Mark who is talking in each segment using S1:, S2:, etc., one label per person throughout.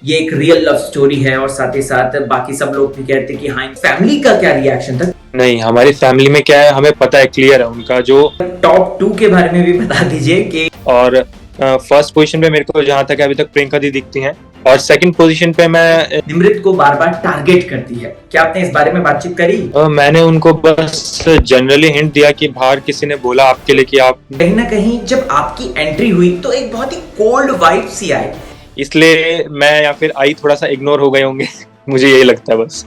S1: ये एक real love story है और साथ ही साथ बाकी सब लोग भी कहते हैं कि हाँ, फैमिली का क्या रिएक्शन था।
S2: नहीं, हमारी फैमिली में क्या है हमें पता है, क्लियर है उनका जो।
S1: टॉप 2 के बारे में भी बता दीजिए कि
S2: और फर्स्ट पोजीशन पे मेरे को जहां तक है अभी तक प्रियंका दी दिखती हैं, और सेकंड पोजीशन पे
S1: निमृत को बार बार टारगेट करती है। क्या आपने इस बारे में बातचीत करी?
S2: मैंने उनको बस जनरली हिंट दिया कि बाहर किसी ने बोला आपके लिए कि आप,
S1: कहीं ना कहीं जब आपकी एंट्री हुई तो एक बहुत ही कोल्ड वाइब सी आई,
S2: इसलिए मैं या फिर आई थोड़ा सा इग्नोर हो गए होंगे मुझे यही लगता है बस।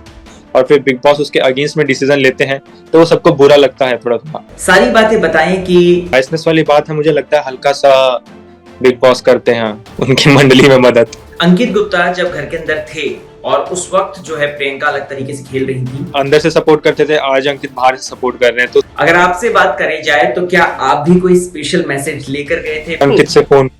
S2: और फिर बिग बॉस उसके अगेंस्ट में डिसीजन लेते हैं तो वो सबको बुरा लगता है थोड़ा थोड़ा।
S1: सारी बातें बताएं कि
S2: बाइसनेस वाली बात है, मुझे लगता है हल्का सा बिग बॉस करते हैं उनकी मंडली में मदद।
S1: अंकित गुप्ता जब घर के अंदर थे और उस वक्त जो है प्रियंका अलग तरीके से खेल रही थी,
S2: अंदर से सपोर्ट करते थे, आज अंकित बाहर से सपोर्ट कर रहे हैं। तो
S1: अगर आपसे बात करें जाए तो क्या आप भी कोई स्पेशल मैसेज लेकर गए थे?
S2: अंकित से फोन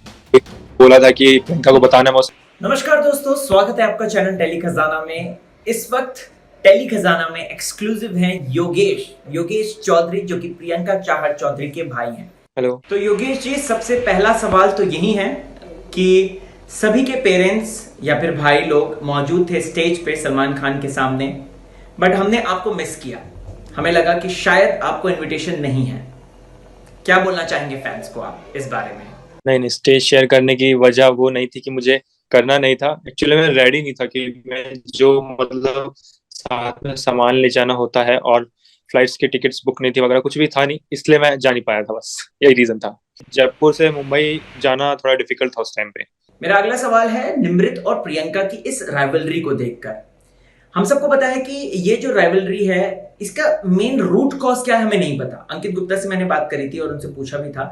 S2: बोला था कि प्रियंका को बताना मौसम।
S1: नमस्कार दोस्तों, स्वागत है आपका चैनल टेली खजाना में। इस वक्त टेली खजाना में एक्सक्लूसिव हैं योगेश चौधरी, जो कि प्रियंका चाहर चौधरी के भाई हैं।
S2: हेलो।
S1: तो योगेश जी, सबसे पहला सवाल तो यही है कि सभी के पेरेंट्स या फिर भाई लोग मौजूद थे स्टेज पे सलमान खान के सामने, बट हमने आपको मिस किया। हमें लगा कि शायद आपको इनविटेशन नहीं है। क्या बोलना चाहेंगे फैंस को आप इस बारे में?
S2: नहीं, स्टेज शेयर करने की वजह वो नहीं थी कि मुझे करना नहीं था, एक्चुअली मैं रेडी नहीं था कि मैं जो मतलब साथ में सामान ले जाना होता है, और फ्लाइट्स की टिकट्स बुक नहीं थी वगैरह, कुछ भी था नहीं, इसलिए मैं जा नहीं पाया था, बस यही रीजन था। जयपुर से मुंबई जाना थोड़ा डिफिकल्ट था उस टाइम पे।
S1: मेरा अगला सवाल है निमृत और प्रियंका की इस राइवलरी को देखकर। हम सबको पता है कि ये जो राइवलरी है, इसका मेन रूट कॉज क्या है हमें नहीं पता। अंकित गुप्ता से मैंने बात करी थी और उनसे पूछा भी था,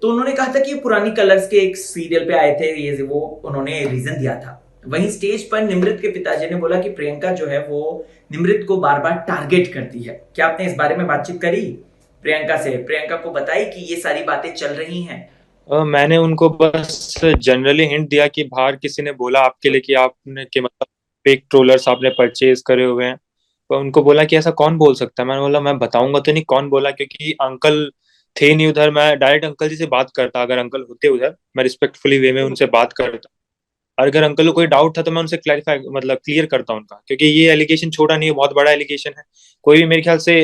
S1: तो उन्होंने कहा था कि ये पुरानी कलर्स के एक सीरियल पे आए थे, ये वो उन्होंने रीजन दिया था। वहीं स्टेज पर निमृत के पिताजी ने बोला कि प्रियंका जो है वो निमृत को बार बार टारगेट करती है। क्या आपने इस बारे में बातचीत करी प्रियंका से? प्रियंका को बताई कि ये सारी बातें चल रही हैं?
S2: मैंने उनको बस जनरली हिंट दिया कि बाहर किसी ने बोला आपके लिए कि आपने कि मतलब फेक ट्रोलर्स आपने परचेज करे हुए हैं। तो उनको बोला कि ऐसा कौन बोल सकता है। मैंने बोला मैं बताऊंगा तो नहीं कौन बोला, क्योंकि अंकल थे नहीं उधर। मैं डायरेक्ट अंकल जी से बात करता, अगर अंकल होते उधर मैं रिस्पेक्टफुली वे में उनसे बात करता। और अगर अंकल को कोई डाउट था तो मैं उनसे क्लैरिफाई मतलब क्लियर करता उनका, क्योंकि ये एलिगेशन छोटा नहीं है, बहुत बड़ा एलिगेशन है। कोई भी मेरे ख्याल से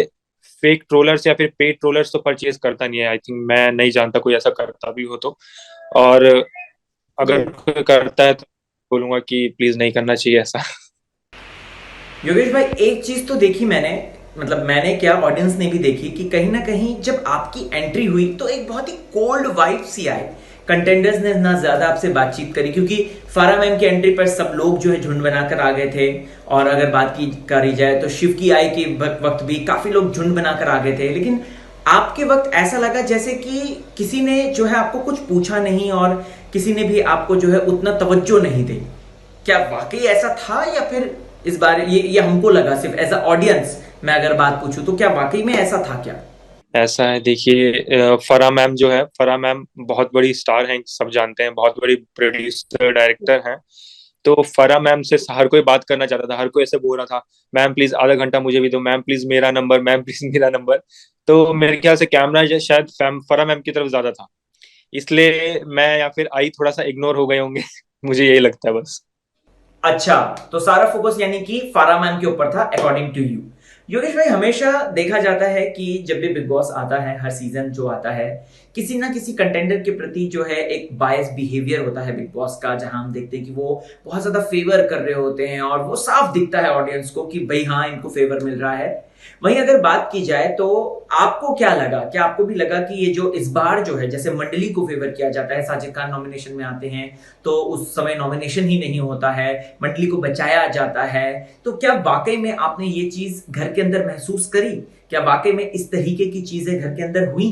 S2: फेक ट्रोलर्स या फिर पेड ट्रोलर्स तो परचेज करता नहीं है। आई थिंक, मैं नहीं जानता कोई ऐसा करता भी हो तो। और अगर कोई करता है तो बोलूंगा कि प्लीज नहीं करना चाहिए ऐसा।
S1: योगेश भाई, एक चीज तो देखी मैंने, मतलब मैंने क्या, ऑडियंस ने भी देखी कि कहीं ना कहीं जब आपकी एंट्री हुई तो एक बहुत ही कोल्ड वाइब सी आई। कंटेंडर्स ने ना ज्यादा आपसे बातचीत करी, क्योंकि फारा मैम की एंट्री पर सब लोग जो है झुंड बनाकर आ गए थे। और अगर बात की करी जाए तो शिव की आई के वक्त भी काफी लोग झुंड बनाकर आ गए थे, लेकिन आपके वक्त ऐसा लगा जैसे कि किसी ने जो है आपको कुछ पूछा नहीं और किसी ने भी आपको जो है उतना तवज्जो नहीं दी। क्या वाकई ऐसा था या फिर इस बारे ये हमको लगा सिर्फ एज अ ऑडियंस? मैं अगर बात पूछूं तो क्या वाकई में ऐसा था क्या?
S2: ऐसा है, देखिए, फरा मैम जो है, फरा मैम बहुत बड़ी स्टार हैं, सब जानते हैं, बहुत बड़ी प्रोड्यूसर डायरेक्टर हैं। तो फरा मैम से हर कोई बात करना चाहता था, हर कोई ऐसे बोल रहा था मैम प्लीज आधा घंटा मुझे भी दो, मैम प्लीज मेरा नंबर, मैम प्लीज मेरा नंबर। तो मेरे ख्याल से कैमरा शायद फरा मैम की तरफ ज्यादा था, इसलिए मैं या फिर आई थोड़ा सा इग्नोर हो गए होंगे मुझे यही लगता है बस।
S1: अच्छा, तो सारा फोकस यानी कि फारा मैम के ऊपर था अकॉर्डिंग टू यू। योगेश भाई, हमेशा देखा जाता है कि जब भी बिग बॉस आता है, हर सीजन जो आता है, किसी ना किसी कंटेंडर के प्रति जो है एक बायस बिहेवियर होता है बिग बॉस का, जहां हम देखते हैं कि वो बहुत ज्यादा फेवर कर रहे होते हैं और वो साफ दिखता है ऑडियंस को कि भाई हाँ, इनको फेवर मिल रहा है। वहीं अगर बात की जाए तो आपको क्या लगा? क्या आपको भी लगा कि ये जो इस बार जो है, जैसे मंडली को फेवर किया जाता है, साजिद खान नॉमिनेशन में आते हैं तो उस समय नॉमिनेशन ही नहीं होता है, मंडली को बचाया जाता है, तो क्या वाकई में आपने ये चीज घर के अंदर महसूस करी? क्या वाकई में इस तरीके की चीजें घर के अंदर हुई?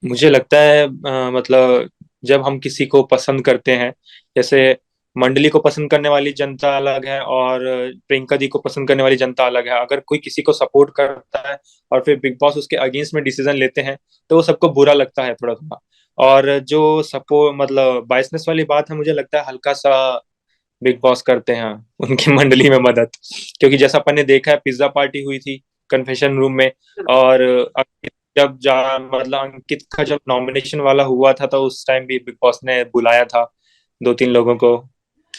S2: मुझे लगता है मतलब जब हम किसी को पसंद करते हैं, जैसे मंडली को पसंद करने वाली जनता अलग है और प्रियंका दी को पसंद करने वाली जनता अलग है। अगर कोई किसी को सपोर्ट करता है और फिर बिग बॉस उसके अगेंस्ट में डिसीजन लेते हैं तो वो सबको बुरा लगता है थोड़ा थोड़ा। और जो सपोर्ट मतलब बाइसनेस वाली बात है, मुझे लगता है हल्का सा बिग बॉस करते हैं उनकी मंडली में मदद। क्योंकि जैसा अपन ने देखा है, पिज्जा पार्टी हुई थी कन्फेशन रूम में, और जब जा मतलब अंकित का जब नॉमिनेशन वाला हुआ था तो उस टाइम भी बिग बॉस ने बुलाया था दो तीन लोगों को।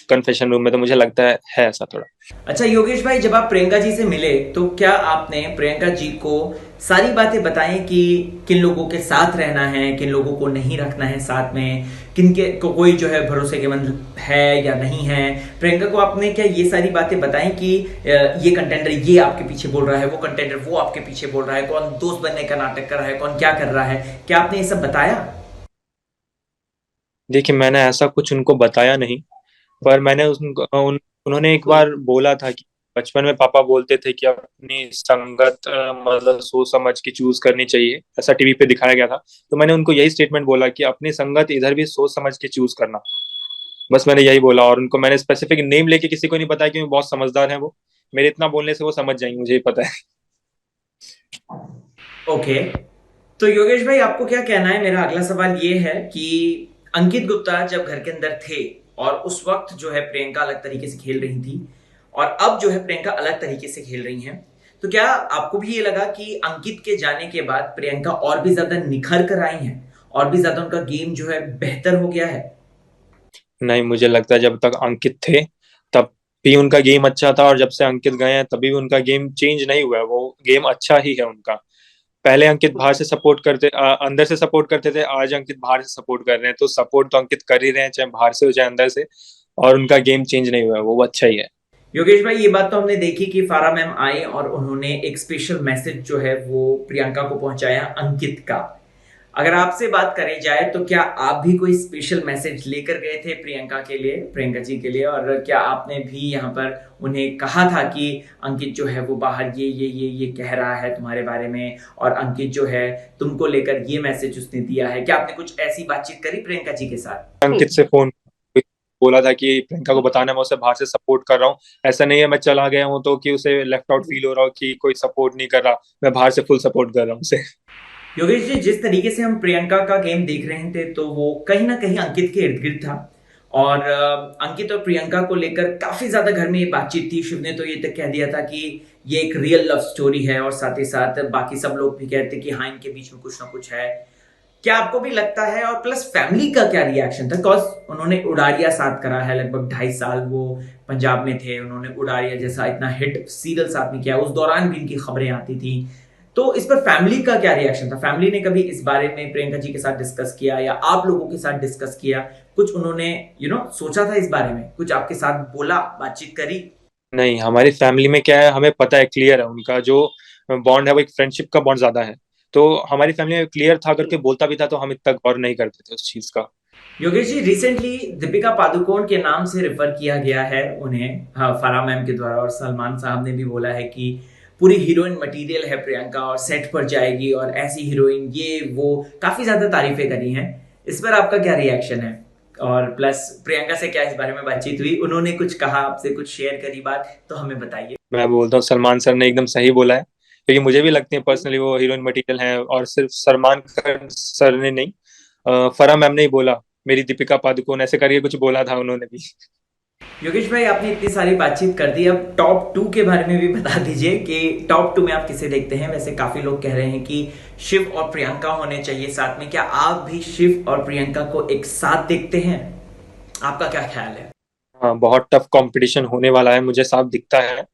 S2: कन्फेशन रूम में, तो मुझे लगता है ऐसा थोड़ा।
S1: अच्छा योगेश भाई, जब आप प्रियंका जी से मिले तो क्या आपने प्रियंका जी को सारी बातें बताई कि किन लोगों के साथ रहना है, किन लोगों को नहीं रखना है साथ में, किन के को कोई जो है भरोसे के मंद है या नहीं है? प्रियंका को आपने क्या ये सारी बातें बताई कि ये कंटेंडर ये आपके पीछे बोल रहा है, वो कंटेंडर वो आपके पीछे बोल रहा है, कौन दोस्त बनने का नाटक कर रहा है, कौन क्या कर रहा है? क्या आपने ये सब बताया?
S2: देखिए, मैंने ऐसा कुछ उनको बताया नहीं, पर मैंने उन्होंने एक बार बोला था कि बचपन में पापा बोलते थे कि अपनी संगत मतलब सोच समझ के चूज करनी चाहिए, ऐसा टीवी पे दिखाया गया था। तो मैंने उनको यही स्टेटमेंट बोला कि अपनी संगत इधर भी सोच समझ के चूज करना। बस मैंने यही बोला, और उनको मैंने स्पेसिफिक नेम लेके किसी को नहीं बताया, क्योंकि बहुत समझदार है वो। मेरे इतना बोलने से वो समझ जाएंगे, मुझे ही पता है।
S1: ओके, तो योगेश भाई आपको क्या कहना है? मेरा अगला सवाल ये है कि अंकित गुप्ता जब घर के अंदर थे और उस वक्त जो है प्रियंका अलग तरीके से खेल रही थी और अब जो है प्रियंका अलग तरीके से खेल रही हैं, तो क्या आपको भी ये लगा कि अंकित के जाने के बाद प्रियंका और भी ज्यादा निखर कर आई हैं और भी ज्यादा उनका गेम जो है बेहतर हो गया है?
S2: नहीं, मुझे लगता है जब तक अंकित थे तब भी उनका गेम अच्छा था, और जब से अंकित गए हैं तभी उनका गेम चेंज नहीं हुआ है, वो गेम अच्छा ही है उनका। पहले अंकित बाहर से सपोर्ट करते अंदर से सपोर्ट करते थे, आज अंकित बाहर से सपोर्ट कर रहे हैं, तो सपोर्ट तो अंकित कर ही रहे हैं, चाहे बाहर से हो चाहे अंदर से, और उनका गेम चेंज नहीं हुआ है, वो अच्छा ही है।
S1: योगेश भाई, ये बात तो हमने देखी कि फारा मैम आई और उन्होंने एक स्पेशल मैसेज जो है वो प्रियंका को पहुंचाया अंकित का। अगर आपसे बात करी जाए तो क्या आप भी कोई स्पेशल मैसेज लेकर गए थे प्रियंका के लिए, प्रियंका जी के लिए? और क्या आपने भी यहाँ पर उन्हें कहा था कि अंकित जो है वो बाहर ये कह रहा है तुम्हारे बारे में, और अंकित जो है तुमको लेकर ये मैसेज उसने दिया है? क्या आपने कुछ ऐसी बातचीत करी प्रियंका जी के साथ?
S2: अंकित से फोन बोला था कि प्रियंका को बताना मैं उसे बाहर से सपोर्ट कर रहा हूँ, ऐसा नहीं है मैं चला गया हूँ तो कि उसे लेफ्ट आउट फील हो रहा हो कि कोई सपोर्ट नहीं कर रहा, मैं बाहर से फुल सपोर्ट कर रहा हूँ उसे।
S1: योगेश जी, जिस तरीके से हम प्रियंका का गेम देख रहे थे तो वो कहीं ना कहीं अंकित के इर्द गिर्द था, और अंकित और प्रियंका को लेकर काफी ज्यादा घर में ये बातचीत थी। शिव ने तो ये तक कह दिया था कि ये एक रियल लव स्टोरी है, और साथ ही साथ बाकी सब लोग भी कहते कि हाँ इनके बीच में कुछ ना कुछ है। क्या आपको भी लगता है? और प्लस फैमिली का क्या रिएक्शन था? बिकॉज उन्होंने उड़ारिया साथ करा है, लगभग 2.5 साल वो पंजाब में थे, उन्होंने उड़ारिया जैसा इतना हिट सीरियल साथ में किया, उस दौरान भी इनकी खबरें आती थी। तो इस पर फैमिली का क्या रिएक्शन था? फैमिली ने कभी इस बारे में प्रियंका जी के साथ डिस्कस किया या आप लोगों के साथ डिस्कस किया? कुछ उन्होंने सोचा था इस बारे में? कुछ आपके साथ बोला, बातचीत करी?
S2: नहीं, हमारी फैमिली में क्या है, हमें पता है, क्लियर है, उनका जो बॉन्ड है वो एक फ्रेंडशिप का बॉन्ड ज्यादा है, तो हमारी फैमिली में क्लियर था। अगर कोई बोलता भी था तो हम इतना गौर नहीं करते थे उस चीज का।
S1: योगेश जी, रिसेंटली दीपिका पादुकोण के नाम से रेफर किया गया है उन्हें, हाँ, फराह मैम के द्वारा, और सलमान साहब ने भी बोला है कि पूरी हीरोइन मटेरियल है प्रियंका और सेट पर जाएगी और ऐसी हीरोइन, ये वो काफी ज्यादा तारीफें करी हैं। इस पर आपका क्या रिएक्शन है? और प्लस प्रियंका से क्या इस बारे में बातचीत हुई? उन्होंने कुछ कहा आपसे, कुछ शेयर करी बात, तो हमें बताइए।
S2: मैं बोलता हूँ सलमान सर ने एकदम सही बोला है, क्योंकि मुझे भी लगती है पर्सनली वो हीरोइन मटेरियल है, और सिर्फ सलमान खान सर ने नहीं, फराह मैम ने ही बोला, मेरी दीपिका पादुकोण ऐसे करके कुछ बोला था उन्होंने भी।
S1: योगेश भाई, आपने इतनी सारी बातचीत कर दी, अब टॉप 2 के बारे में भी बता दीजिए कि टॉप 2 में आप किसे देखते हैं? वैसे काफी लोग कह रहे हैं कि शिव और प्रियंका होने चाहिए साथ में। क्या आप भी शिव और प्रियंका को एक साथ देखते हैं? आपका क्या ख्याल है?
S2: हाँ, बहुत टफ कंपटीशन होने वाला है, मुझे साफ दिखता है।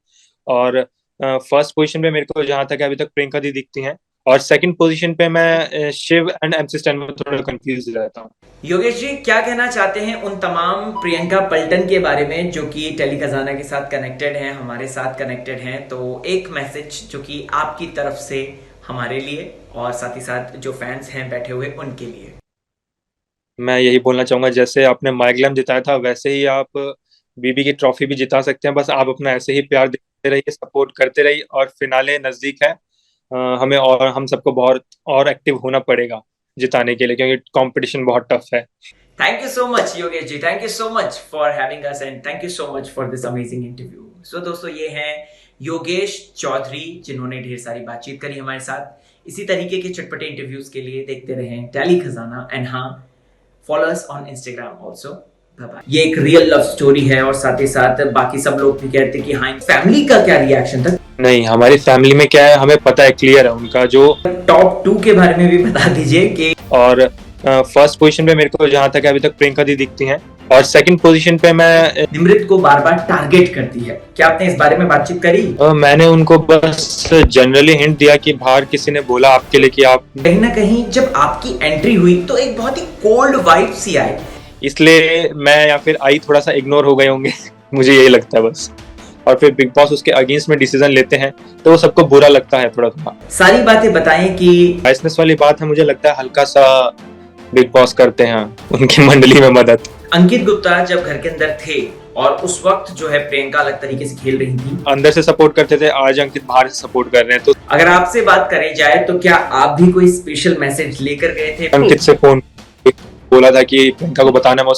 S2: और फर्स्ट पोजीशन पे मेरे को जहां तक है अभी तक प्रियंका दी दिखती हैं, और सेकंड पोजीशन पे मैं शिव एंड एमसी स्टैन में थोड़ा कंफ्यूज रहता हूँ।
S1: योगेश जी, क्या कहना चाहते हैं उन तमाम प्रियंका पल्टन के बारे में जो कि टेली खजाना के साथ कनेक्टेड हैं, हमारे साथ कनेक्टेड हैं? तो एक मैसेज जो कि आपकी तरफ से हमारे लिए और साथ ही साथ जो फैंस हैं बैठे हुए उनके लिए।
S2: मैं यही बोलना चाहूंगा, जैसे आपने माइग्लैम जिताया था वैसे ही आप बीबी की ट्रॉफी भी जिता सकते हैं, बस आप अपना ऐसे ही प्यार देते रहिए, सपोर्ट करते रहिए, और फिनाले नजदीक है। हमें और हम सबको बहुत और एक्टिव होना पड़ेगा जिताने के लिए, क्योंकि कंपटीशन बहुत टफ है।
S1: Thank you so much Yogesh ji, thank you so much for having us and thank you so much for this amazing interview. So दोस्तों, ये हैं योगेश चौधरी, जिन्होंने ढेर सारी बातचीत करी हमारे साथ। इसी तरीके के चटपटे इंटरव्यूज के लिए देखते रहें टेली खजाना, एंड हाँ, follow us on Instagram also. ये एक रियल लव स्टोरी है, और साथ ही साथ बाकी सब लोग भी कहते हैं कि हाँ, फैमिली का क्या रिएक्शन था?
S2: नहीं, हमारी फैमिली में क्या है, हमें पता है, क्लियर है, उनका जो
S1: टॉप 2 के बारे में भी बता दीजिए कि।
S2: और फर्स्ट पोजीशन पे मेरे को जहां तक है अभी तक प्रियंका दी दिखती हैं, और सेकंड पोजीशन पे मैं
S1: निमृत को बार बार टारगेट करती है। क्या आपने इस बारे में बातचीत करी?
S2: मैंने उनको बस जनरली हिंट दिया कि बाहर किसी ने बोला आपके लिए कि आप,
S1: कहीं ना कहीं जब आपकी एंट्री हुई तो एक बहुत ही कोल्ड वाइब सी आई,
S2: इसलिए मैं या फिर आई थोड़ा सा इग्नोर हो गए होंगे मुझे यही लगता है बस। और फिर बिग बॉस उसके अगेंस्ट में डिसीजन लेते हैं तो वो सबको बुरा लगता है थोड़ा थोड़ा।
S1: सारी बातें बताएं कि
S2: बायसनेस वाली बात है, मुझे लगता है हल्का सा बिग बॉस करते हैं उनकी मंडली में मदद।
S1: अंकित गुप्ता जब घर के अंदर थे और उस वक्त जो है प्रियंका अलग तरीके से खेल रही थी,
S2: अंदर से सपोर्ट करते थे, आज अंकित बाहर से सपोर्ट कर रहे हैं। तो
S1: अगर आपसे बात करें जाए तो क्या आप भी कोई स्पेशल मैसेज लेकर गए थे?
S2: अंकित से फोन बोला था कि प्रियंका को बताना मैं